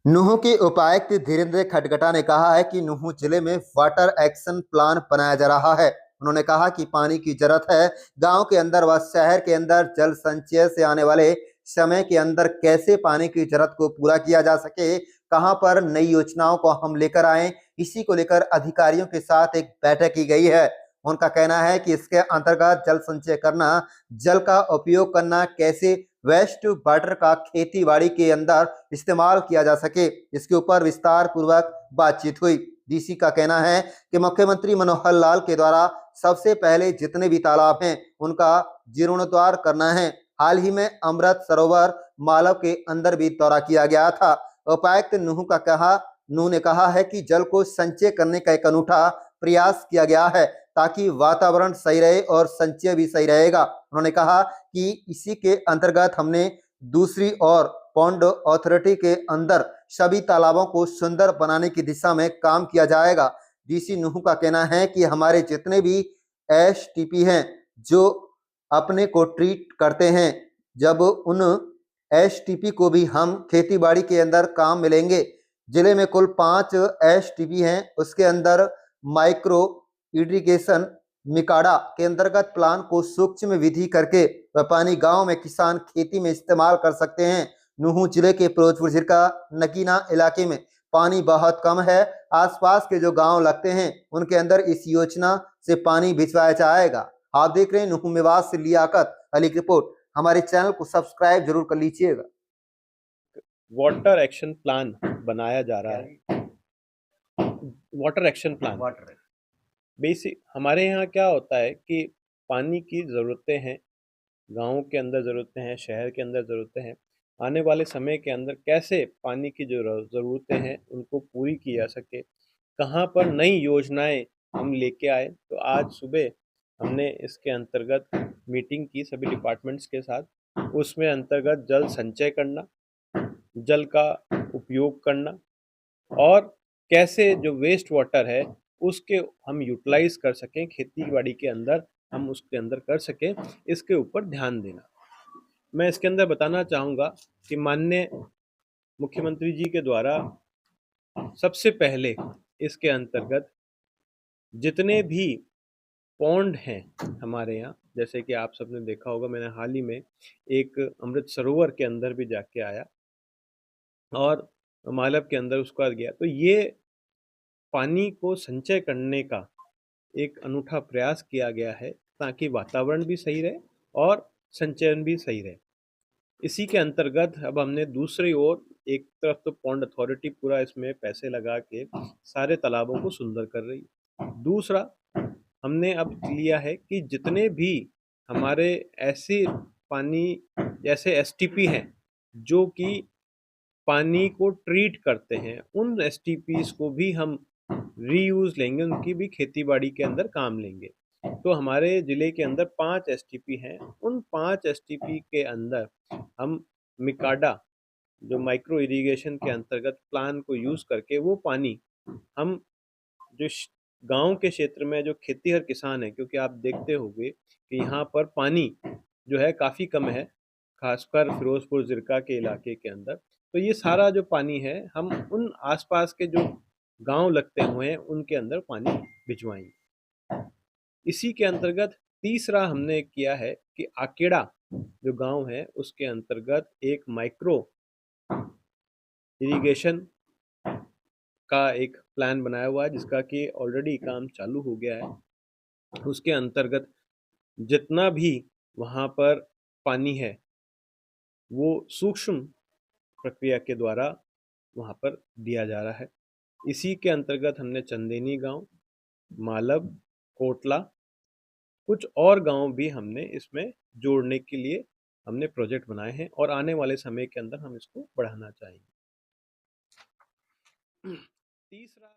नूंह के उपायुक्त धीरेन्द्र खटगटा ने कहा है कि नूंह जिले में वाटर एक्शन प्लान बनाया जा रहा है। उन्होंने कहा कि पानी की जरूरत है। गांव के अंदर व शहर के अंदर जल संचय से आने वाले समय के अंदर कैसे पानी की जरूरत को पूरा किया जा सके, कहां पर नई योजनाओं को हम लेकर आए, इसी को लेकर अधिकारियों के साथ एक बैठक की गई है। उनका कहना है कि इसके अंतर्गत जल संचय करना, जल का उपयोग करना, कैसे वेस्ट वाटर का खेती बाड़ी के अंदर इस्तेमाल किया जा सके, इसके ऊपर विस्तार पूर्वक बातचीत हुई। डीसी का कहना है कि मुख्यमंत्री मनोहर लाल के द्वारा सबसे पहले जितने भी तालाब हैं उनका जीर्णोद्धार करना है। हाल ही में अमृत सरोवर मालव के अंदर भी दौरा किया गया था। उपायुक्त नूह ने कहा है कि जल को संचय करने का एक अनूठा प्रयास किया गया है ताकि वातावरण सही रहे और संचय भी सही रहेगा। उन्होंने कहा कि इसी के अंतर्गत हमने दूसरी ओर पॉन्ड अथॉरिटी के अंदर सभी तालाबों को सुंदर बनाने की दिशा में काम किया जाएगा। डीसी नूह का कहना है कि हमारे जितने भी एसटीपी हैं जो अपने को ट्रीट करते हैं, जब उन एसटीपी को भी हम खेती बाड़ी के अंदर काम मिलेंगे। जिले में कुल 5 एसटीपी हैं, उसके अंदर माइक्रो इरिगेशन मिकाडा के अंतर्गत प्लान को सूक्ष्म विधि करके वह पानी गांव में किसान खेती में इस्तेमाल कर सकते हैं। नूह जिले के फिरोजपुर जिला नगीना इलाके में पानी बहुत कम है। आसपास के जो गांव लगते हैं उनके अंदर इस योजना से पानी भिजवाया जाएगा। आप देख रहे हैं नूह मेवात से लियाकत अली की रिपोर्ट। हमारे चैनल को सब्सक्राइब जरूर कर लीजिएगा। वाटर एक्शन प्लान बनाया जा रहा है। वाटर एक्शन प्लान बेसिक हमारे यहाँ क्या होता है कि पानी की ज़रूरतें हैं, गाँव के अंदर ज़रूरतें हैं, शहर के अंदर ज़रूरतें हैं। आने वाले समय के अंदर कैसे पानी की जो ज़रूरतें हैं उनको पूरी की जा सके, कहाँ पर नई योजनाएं हम लेके आए। तो आज सुबह हमने इसके अंतर्गत मीटिंग की सभी डिपार्टमेंट्स के साथ। उसमें अंतर्गत जल संचय करना, जल का उपयोग करना और कैसे जो वेस्ट वाटर है उसके हम यूटिलाइज कर सकें, खेती बाड़ी के अंदर हम उसके अंदर कर सकें, इसके ऊपर ध्यान देना। मैं इसके अंदर बताना चाहूँगा कि माननीय मुख्यमंत्री जी के द्वारा सबसे पहले इसके अंतर्गत जितने भी पॉन्ड हैं हमारे यहाँ, जैसे कि आप सबने देखा होगा, मैंने हाल ही में एक अमृत सरोवर के अंदर भी जाके आया और मालव के अंदर उसका गया। तो ये पानी को संचय करने का एक अनूठा प्रयास किया गया है ताकि वातावरण भी सही रहे और संचयन भी सही रहे। इसी के अंतर्गत अब हमने दूसरी ओर एक तरफ तो पॉन्ड अथॉरिटी पूरा इसमें पैसे लगा के सारे तालाबों को सुंदर कर रही है। दूसरा हमने अब लिया है कि जितने भी हमारे ऐसे पानी जैसे एसटीपी हैं जो कि पानी को ट्रीट करते हैं, उन एसटीपीज को भी हम रीयूज लेंगे, उनकी भी खेती बाड़ी के अंदर काम लेंगे। तो हमारे ज़िले के अंदर 5 एसटीपी हैं। उन 5 एसटीपी के अंदर हम मिकाडा जो माइक्रो इरिगेशन के अंतर्गत प्लान को यूज़ करके वो पानी हम जो गांव के क्षेत्र में जो खेतीहर किसान है, क्योंकि आप देखते होंगे कि यहाँ पर पानी जो है काफ़ी कम है, खासकर फिरोजपुर जिरका के इलाके के अंदर। तो ये सारा जो पानी है हम उन आसपास के जो गांव लगते हुए हैं उनके अंदर पानी भिजवाएंगे। इसी के अंतर्गत तीसरा हमने किया है कि आकेड़ा जो गांव है उसके अंतर्गत एक माइक्रो इरिगेशन का एक प्लान बनाया हुआ है जिसका कि ऑलरेडी काम चालू हो गया है। उसके अंतर्गत जितना भी वहाँ पर पानी है वो सूक्ष्म प्रक्रिया के द्वारा वहाँ पर दिया जा रहा है। इसी के अंतर्गत हमने चंदेनी गांव, मालव, कोटला, कुछ और गांव भी हमने इसमें जोड़ने के लिए हमने प्रोजेक्ट बनाए हैं और आने वाले समय के अंदर हम इसको बढ़ाना चाहेंगे। तीसरा